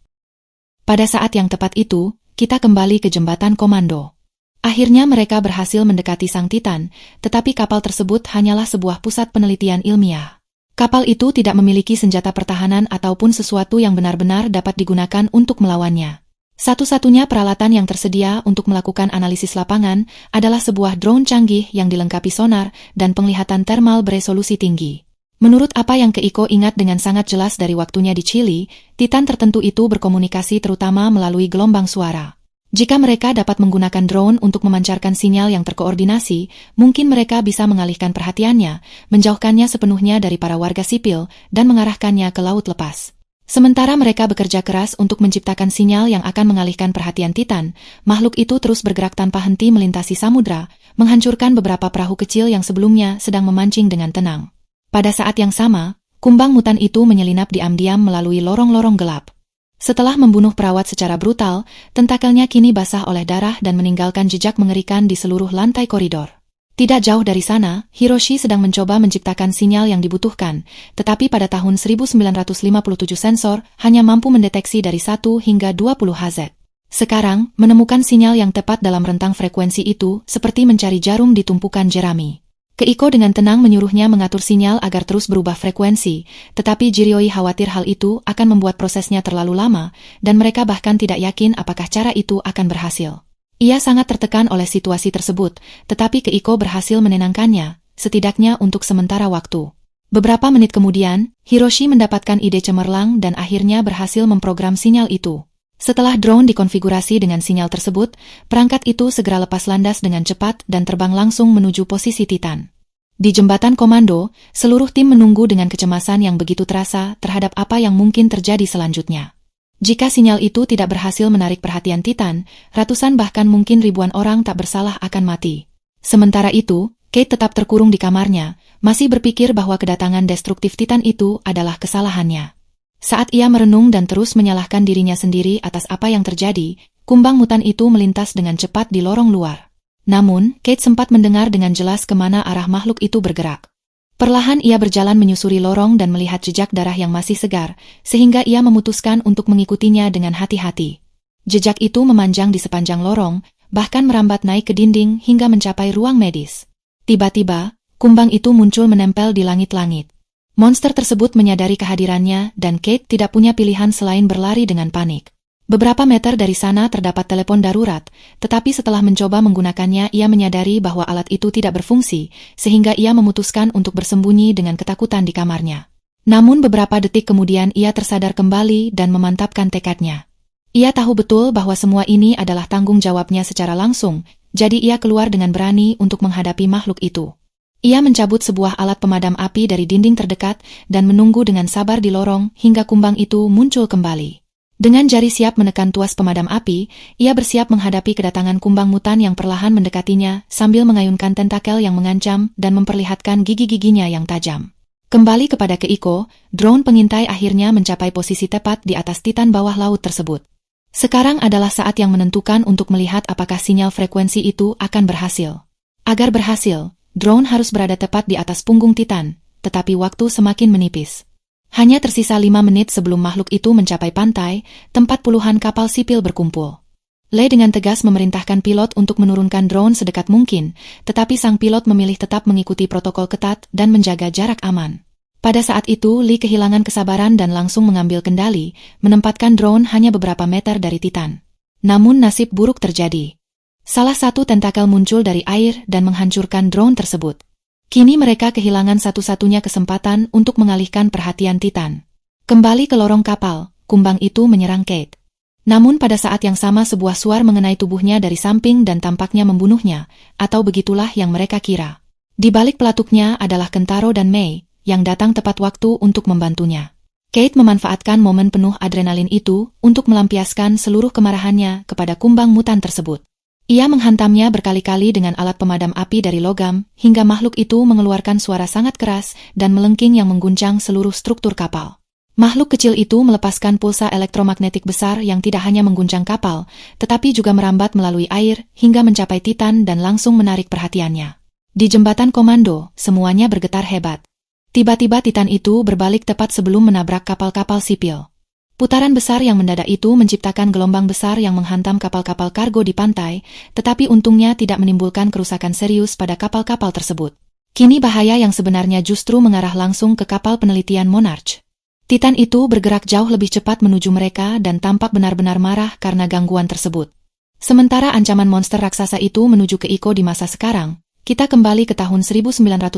Pada saat yang tepat itu, kita kembali ke jembatan komando. Akhirnya mereka berhasil mendekati Sang Titan, tetapi kapal tersebut hanyalah sebuah pusat penelitian ilmiah. Kapal itu tidak memiliki senjata pertahanan ataupun sesuatu yang benar-benar dapat digunakan untuk melawannya. Satu-satunya peralatan yang tersedia untuk melakukan analisis lapangan adalah sebuah drone canggih yang dilengkapi sonar dan penglihatan termal beresolusi tinggi. Menurut apa yang Keiko ingat dengan sangat jelas dari waktunya di Chili, Titan tertentu itu berkomunikasi terutama melalui gelombang suara. Jika mereka dapat menggunakan drone untuk memancarkan sinyal yang terkoordinasi, mungkin mereka bisa mengalihkan perhatiannya, menjauhkannya sepenuhnya dari para warga sipil, dan mengarahkannya ke laut lepas. Sementara mereka bekerja keras untuk menciptakan sinyal yang akan mengalihkan perhatian Titan, makhluk itu terus bergerak tanpa henti melintasi samudra, menghancurkan beberapa perahu kecil yang sebelumnya sedang memancing dengan tenang. Pada saat yang sama, kumbang mutan itu menyelinap diam-diam melalui lorong-lorong gelap. Setelah membunuh perawat secara brutal, tentakelnya kini basah oleh darah dan meninggalkan jejak mengerikan di seluruh lantai koridor. Tidak jauh dari sana, Hiroshi sedang mencoba menciptakan sinyal yang dibutuhkan, tetapi pada tahun 1957 sensor hanya mampu mendeteksi dari 1 hingga 20 Hz. Sekarang, menemukan sinyal yang tepat dalam rentang frekuensi itu seperti mencari jarum di tumpukan jerami. Keiko dengan tenang menyuruhnya mengatur sinyal agar terus berubah frekuensi, tetapi Jirioi khawatir hal itu akan membuat prosesnya terlalu lama, dan mereka bahkan tidak yakin apakah cara itu akan berhasil. Ia sangat tertekan oleh situasi tersebut, tetapi Keiko berhasil menenangkannya, setidaknya untuk sementara waktu. Beberapa menit kemudian, Hiroshi mendapatkan ide cemerlang dan akhirnya berhasil memprogram sinyal itu. Setelah drone dikonfigurasi dengan sinyal tersebut, perangkat itu segera lepas landas dengan cepat dan terbang langsung menuju posisi Titan. Di jembatan komando, seluruh tim menunggu dengan kecemasan yang begitu terasa terhadap apa yang mungkin terjadi selanjutnya. Jika sinyal itu tidak berhasil menarik perhatian Titan, ratusan bahkan mungkin ribuan orang tak bersalah akan mati. Sementara itu, Kate tetap terkurung di kamarnya, masih berpikir bahwa kedatangan destruktif Titan itu adalah kesalahannya. Saat ia merenung dan terus menyalahkan dirinya sendiri atas apa yang terjadi, kumbang mutan itu melintas dengan cepat di lorong luar. Namun, Kate sempat mendengar dengan jelas kemana arah makhluk itu bergerak. Perlahan ia berjalan menyusuri lorong dan melihat jejak darah yang masih segar, sehingga ia memutuskan untuk mengikutinya dengan hati-hati. Jejak itu memanjang di sepanjang lorong, bahkan merambat naik ke dinding hingga mencapai ruang medis. Tiba-tiba, kumbang itu muncul menempel di langit-langit. Monster tersebut menyadari kehadirannya dan Kate tidak punya pilihan selain berlari dengan panik. Beberapa meter dari sana terdapat telepon darurat, tetapi setelah mencoba menggunakannya ia menyadari bahwa alat itu tidak berfungsi, sehingga ia memutuskan untuk bersembunyi dengan ketakutan di kamarnya. Namun beberapa detik kemudian ia tersadar kembali dan memantapkan tekadnya. Ia tahu betul bahwa semua ini adalah tanggung jawabnya secara langsung, jadi ia keluar dengan berani untuk menghadapi makhluk itu. Ia mencabut sebuah alat pemadam api dari dinding terdekat dan menunggu dengan sabar di lorong hingga kumbang itu muncul kembali. Dengan jari siap menekan tuas pemadam api, ia bersiap menghadapi kedatangan kumbang mutan yang perlahan mendekatinya sambil mengayunkan tentakel yang mengancam dan memperlihatkan gigi-giginya yang tajam. Kembali kepada Keiko, drone pengintai akhirnya mencapai posisi tepat di atas titan bawah laut tersebut. Sekarang adalah saat yang menentukan untuk melihat apakah sinyal frekuensi itu akan berhasil. Agar berhasil, drone harus berada tepat di atas punggung Titan, tetapi waktu semakin menipis. Hanya tersisa 5 menit sebelum makhluk itu mencapai pantai, tempat puluhan kapal sipil berkumpul. Lee dengan tegas memerintahkan pilot untuk menurunkan drone sedekat mungkin, tetapi sang pilot memilih tetap mengikuti protokol ketat dan menjaga jarak aman. Pada saat itu, Lee kehilangan kesabaran dan langsung mengambil kendali, menempatkan drone hanya beberapa meter dari Titan. Namun nasib buruk terjadi. Salah satu tentakel muncul dari air dan menghancurkan drone tersebut. Kini mereka kehilangan satu-satunya kesempatan untuk mengalihkan perhatian Titan. Kembali ke lorong kapal, kumbang itu menyerang Kate. Namun pada saat yang sama sebuah suar mengenai tubuhnya dari samping dan tampaknya membunuhnya, atau begitulah yang mereka kira. Di balik pelatuknya adalah Kentaro dan Mei, yang datang tepat waktu untuk membantunya. Kate memanfaatkan momen penuh adrenalin itu untuk melampiaskan seluruh kemarahannya kepada kumbang mutan tersebut. Ia menghantamnya berkali-kali dengan alat pemadam api dari logam, hingga makhluk itu mengeluarkan suara sangat keras dan melengking yang mengguncang seluruh struktur kapal. Makhluk kecil itu melepaskan pulsa elektromagnetik besar yang tidak hanya mengguncang kapal, tetapi juga merambat melalui air hingga mencapai Titan dan langsung menarik perhatiannya. Di jembatan komando, semuanya bergetar hebat. Tiba-tiba Titan itu berbalik tepat sebelum menabrak kapal-kapal sipil. Putaran besar yang mendadak itu menciptakan gelombang besar yang menghantam kapal-kapal kargo di pantai, tetapi untungnya tidak menimbulkan kerusakan serius pada kapal-kapal tersebut. Kini bahaya yang sebenarnya justru mengarah langsung ke kapal penelitian Monarch. Titan itu bergerak jauh lebih cepat menuju mereka dan tampak benar-benar marah karena gangguan tersebut. Sementara ancaman monster raksasa itu menuju ke Iko di masa sekarang, kita kembali ke tahun 1957,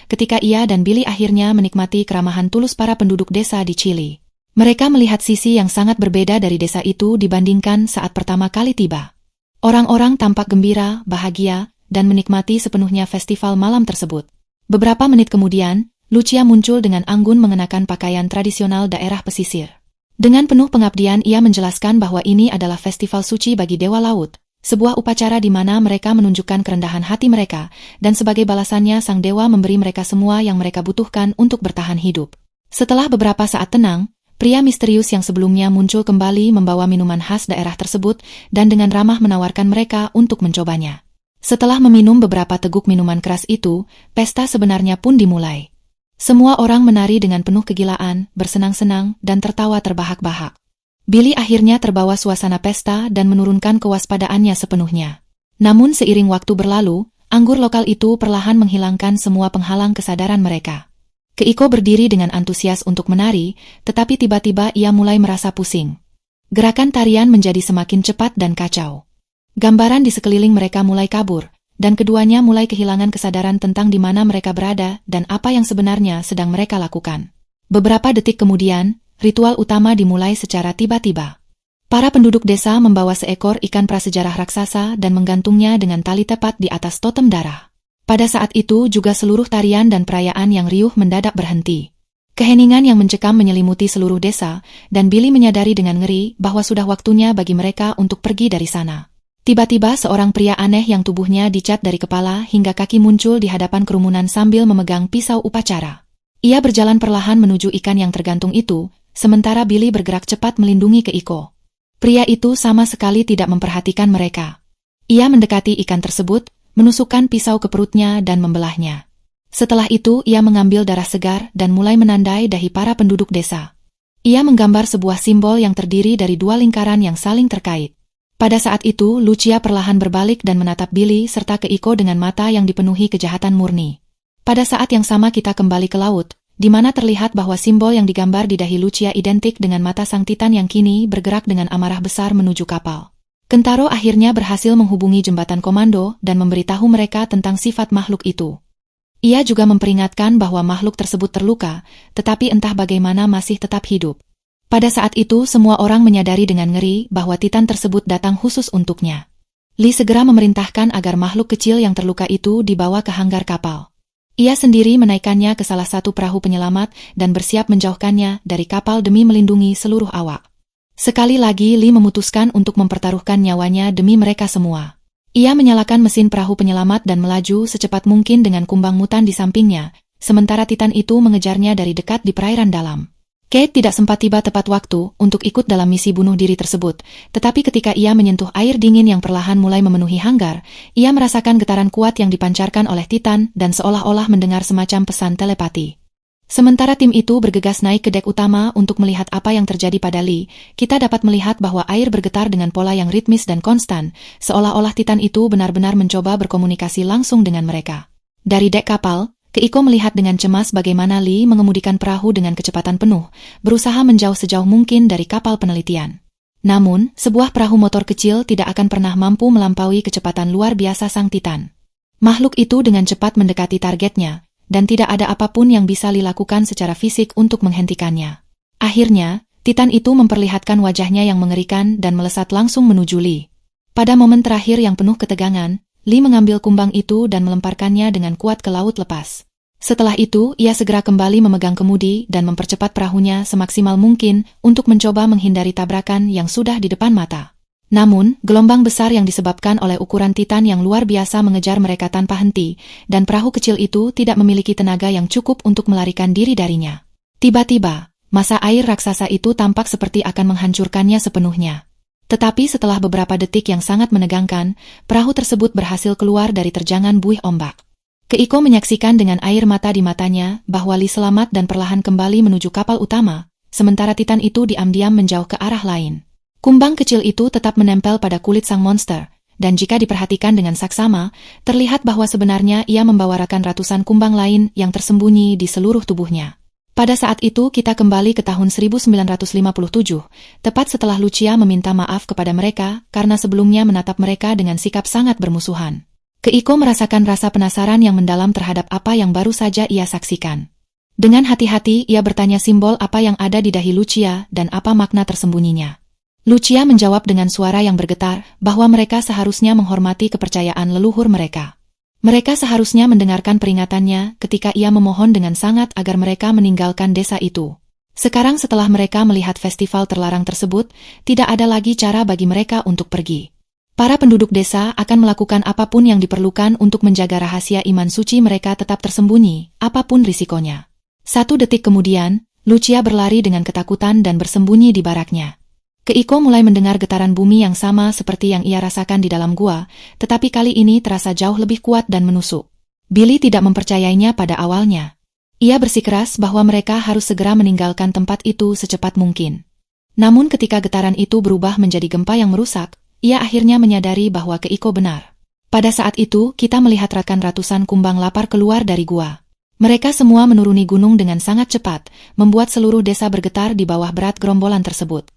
ketika ia dan Billy akhirnya menikmati keramahan tulus para penduduk desa di Chili. Mereka melihat sisi yang sangat berbeda dari desa itu dibandingkan saat pertama kali tiba. Orang-orang tampak gembira, bahagia, dan menikmati sepenuhnya festival malam tersebut. Beberapa menit kemudian, Lucia muncul dengan anggun mengenakan pakaian tradisional daerah pesisir. Dengan penuh pengabdian ia menjelaskan bahwa ini adalah festival suci bagi Dewa Laut, sebuah upacara di mana mereka menunjukkan kerendahan hati mereka, dan sebagai balasannya sang dewa memberi mereka semua yang mereka butuhkan untuk bertahan hidup. Setelah beberapa saat tenang, pria misterius yang sebelumnya muncul kembali membawa minuman khas daerah tersebut dan dengan ramah menawarkan mereka untuk mencobanya. Setelah meminum beberapa teguk minuman keras itu, pesta sebenarnya pun dimulai. Semua orang menari dengan penuh kegilaan, bersenang-senang, dan tertawa terbahak-bahak. Billy akhirnya terbawa suasana pesta dan menurunkan kewaspadaannya sepenuhnya. Namun seiring waktu berlalu, anggur lokal itu perlahan menghilangkan semua penghalang kesadaran mereka. Keiko berdiri dengan antusias untuk menari, tetapi tiba-tiba ia mulai merasa pusing. Gerakan tarian menjadi semakin cepat dan kacau. Gambaran di sekeliling mereka mulai kabur, dan keduanya mulai kehilangan kesadaran tentang di mana mereka berada dan apa yang sebenarnya sedang mereka lakukan. Beberapa detik kemudian, ritual utama dimulai secara tiba-tiba. Para penduduk desa membawa seekor ikan prasejarah raksasa dan menggantungnya dengan tali tepat di atas totem darah. Pada saat itu juga seluruh tarian dan perayaan yang riuh mendadak berhenti. Keheningan yang mencekam menyelimuti seluruh desa, dan Billy menyadari dengan ngeri bahwa sudah waktunya bagi mereka untuk pergi dari sana. Tiba-tiba seorang pria aneh yang tubuhnya dicat dari kepala hingga kaki muncul di hadapan kerumunan sambil memegang pisau upacara. Ia berjalan perlahan menuju ikan yang tergantung itu, sementara Billy bergerak cepat melindungi Keiko. Pria itu sama sekali tidak memperhatikan mereka. Ia mendekati ikan tersebut, menusukkan pisau ke perutnya dan membelahnya. Setelah itu ia mengambil darah segar dan mulai menandai dahi para penduduk desa. Ia menggambar sebuah simbol yang terdiri dari dua lingkaran yang saling terkait. Pada saat itu, Lucia perlahan berbalik dan menatap Billy serta Keiko dengan mata yang dipenuhi kejahatan murni. Pada saat yang sama kita kembali ke laut, di mana terlihat bahwa simbol yang digambar di dahi Lucia identik dengan mata sang Titan yang kini bergerak dengan amarah besar menuju kapal. Kentaro akhirnya berhasil menghubungi jembatan komando dan memberitahu mereka tentang sifat makhluk itu. Ia juga memperingatkan bahwa makhluk tersebut terluka, tetapi entah bagaimana masih tetap hidup. Pada saat itu semua orang menyadari dengan ngeri bahwa Titan tersebut datang khusus untuknya. Lee segera memerintahkan agar makhluk kecil yang terluka itu dibawa ke hanggar kapal. Ia sendiri menaikkannya ke salah satu perahu penyelamat dan bersiap menjauhkannya dari kapal demi melindungi seluruh awak. Sekali lagi Lee memutuskan untuk mempertaruhkan nyawanya demi mereka semua. Ia menyalakan mesin perahu penyelamat dan melaju secepat mungkin dengan kumbang mutan di sampingnya, sementara Titan itu mengejarnya dari dekat di perairan dalam. Kate tidak sempat tiba tepat waktu untuk ikut dalam misi bunuh diri tersebut, tetapi ketika ia menyentuh air dingin yang perlahan mulai memenuhi hanggar, ia merasakan getaran kuat yang dipancarkan oleh Titan dan seolah-olah mendengar semacam pesan telepati. Sementara tim itu bergegas naik ke dek utama untuk melihat apa yang terjadi pada Lee, kita dapat melihat bahwa air bergetar dengan pola yang ritmis dan konstan, seolah-olah Titan itu benar-benar mencoba berkomunikasi langsung dengan mereka. Dari dek kapal, Keiko melihat dengan cemas bagaimana Lee mengemudikan perahu dengan kecepatan penuh, berusaha menjauh sejauh mungkin dari kapal penelitian. Namun, sebuah perahu motor kecil tidak akan pernah mampu melampaui kecepatan luar biasa sang Titan. Makhluk itu dengan cepat mendekati targetnya, dan tidak ada apapun yang bisa Lee lakukan secara fisik untuk menghentikannya. Akhirnya, Titan itu memperlihatkan wajahnya yang mengerikan dan melesat langsung menuju Lee. Pada momen terakhir yang penuh ketegangan, Lee mengambil kumbang itu dan melemparkannya dengan kuat ke laut lepas. Setelah itu, ia segera kembali memegang kemudi dan mempercepat perahunya semaksimal mungkin untuk mencoba menghindari tabrakan yang sudah di depan mata. Namun, gelombang besar yang disebabkan oleh ukuran Titan yang luar biasa mengejar mereka tanpa henti, dan perahu kecil itu tidak memiliki tenaga yang cukup untuk melarikan diri darinya. Tiba-tiba, masa air raksasa itu tampak seperti akan menghancurkannya sepenuhnya. Tetapi setelah beberapa detik yang sangat menegangkan, perahu tersebut berhasil keluar dari terjangan buih ombak. Keiko menyaksikan dengan air mata di matanya bahwa Lee selamat dan perlahan kembali menuju kapal utama, sementara Titan itu diam-diam menjauh ke arah lain. Kumbang kecil itu tetap menempel pada kulit sang monster, dan jika diperhatikan dengan saksama, terlihat bahwa sebenarnya ia membawarakan ratusan kumbang lain yang tersembunyi di seluruh tubuhnya. Pada saat itu kita kembali ke tahun 1957, tepat setelah Lucia meminta maaf kepada mereka karena sebelumnya menatap mereka dengan sikap sangat bermusuhan. Keiko merasakan rasa penasaran yang mendalam terhadap apa yang baru saja ia saksikan. Dengan hati-hati ia bertanya simbol apa yang ada di dahi Lucia dan apa makna tersembunyinya. Lucia menjawab dengan suara yang bergetar bahwa mereka seharusnya menghormati kepercayaan leluhur mereka. Mereka seharusnya mendengarkan peringatannya ketika ia memohon dengan sangat agar mereka meninggalkan desa itu. Sekarang setelah mereka melihat festival terlarang tersebut, tidak ada lagi cara bagi mereka untuk pergi. Para penduduk desa akan melakukan apapun yang diperlukan untuk menjaga rahasia iman suci mereka tetap tersembunyi, apapun risikonya. 1 detik kemudian, Lucia berlari dengan ketakutan dan bersembunyi di baraknya. Keiko mulai mendengar getaran bumi yang sama seperti yang ia rasakan di dalam gua, tetapi kali ini terasa jauh lebih kuat dan menusuk. Billy tidak mempercayainya pada awalnya. Ia bersikeras bahwa mereka harus segera meninggalkan tempat itu secepat mungkin. Namun ketika getaran itu berubah menjadi gempa yang merusak, ia akhirnya menyadari bahwa Keiko benar. Pada saat itu, kita melihat ratusan kumbang lapar keluar dari gua. Mereka semua menuruni gunung dengan sangat cepat, membuat seluruh desa bergetar di bawah berat gerombolan tersebut.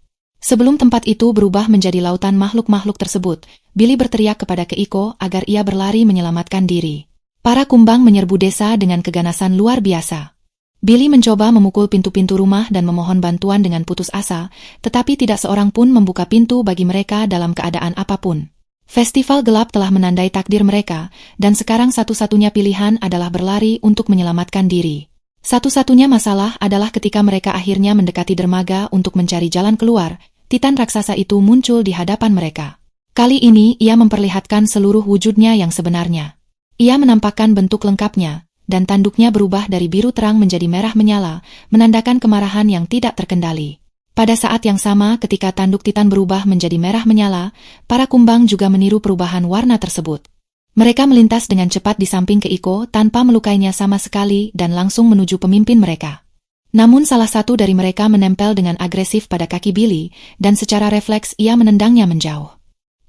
Sebelum tempat itu berubah menjadi lautan makhluk-makhluk tersebut, Billy berteriak kepada Keiko agar ia berlari menyelamatkan diri. Para kumbang menyerbu desa dengan keganasan luar biasa. Billy mencoba memukul pintu-pintu rumah dan memohon bantuan dengan putus asa, tetapi tidak seorang pun membuka pintu bagi mereka dalam keadaan apapun. Festival gelap telah menandai takdir mereka, dan sekarang satu-satunya pilihan adalah berlari untuk menyelamatkan diri. Satu-satunya masalah adalah ketika mereka akhirnya mendekati dermaga untuk mencari jalan keluar, Titan raksasa itu muncul di hadapan mereka. Kali ini ia memperlihatkan seluruh wujudnya yang sebenarnya. Ia menampakkan bentuk lengkapnya, dan tanduknya berubah dari biru terang menjadi merah menyala, menandakan kemarahan yang tidak terkendali. Pada saat yang sama ketika tanduk Titan berubah menjadi merah menyala, para kumbang juga meniru perubahan warna tersebut. Mereka melintas dengan cepat di samping Keiko tanpa melukainya sama sekali dan langsung menuju pemimpin mereka. Namun salah satu dari mereka menempel dengan agresif pada kaki Billy, dan secara refleks ia menendangnya menjauh.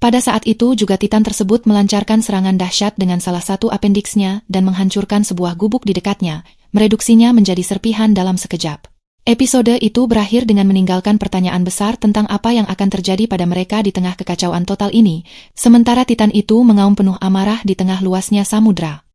Pada saat itu juga Titan tersebut melancarkan serangan dahsyat dengan salah satu apendiksnya dan menghancurkan sebuah gubuk di dekatnya, mereduksinya menjadi serpihan dalam sekejap. Episode itu berakhir dengan meninggalkan pertanyaan besar tentang apa yang akan terjadi pada mereka di tengah kekacauan total ini, sementara Titan itu mengaum penuh amarah di tengah luasnya samudra.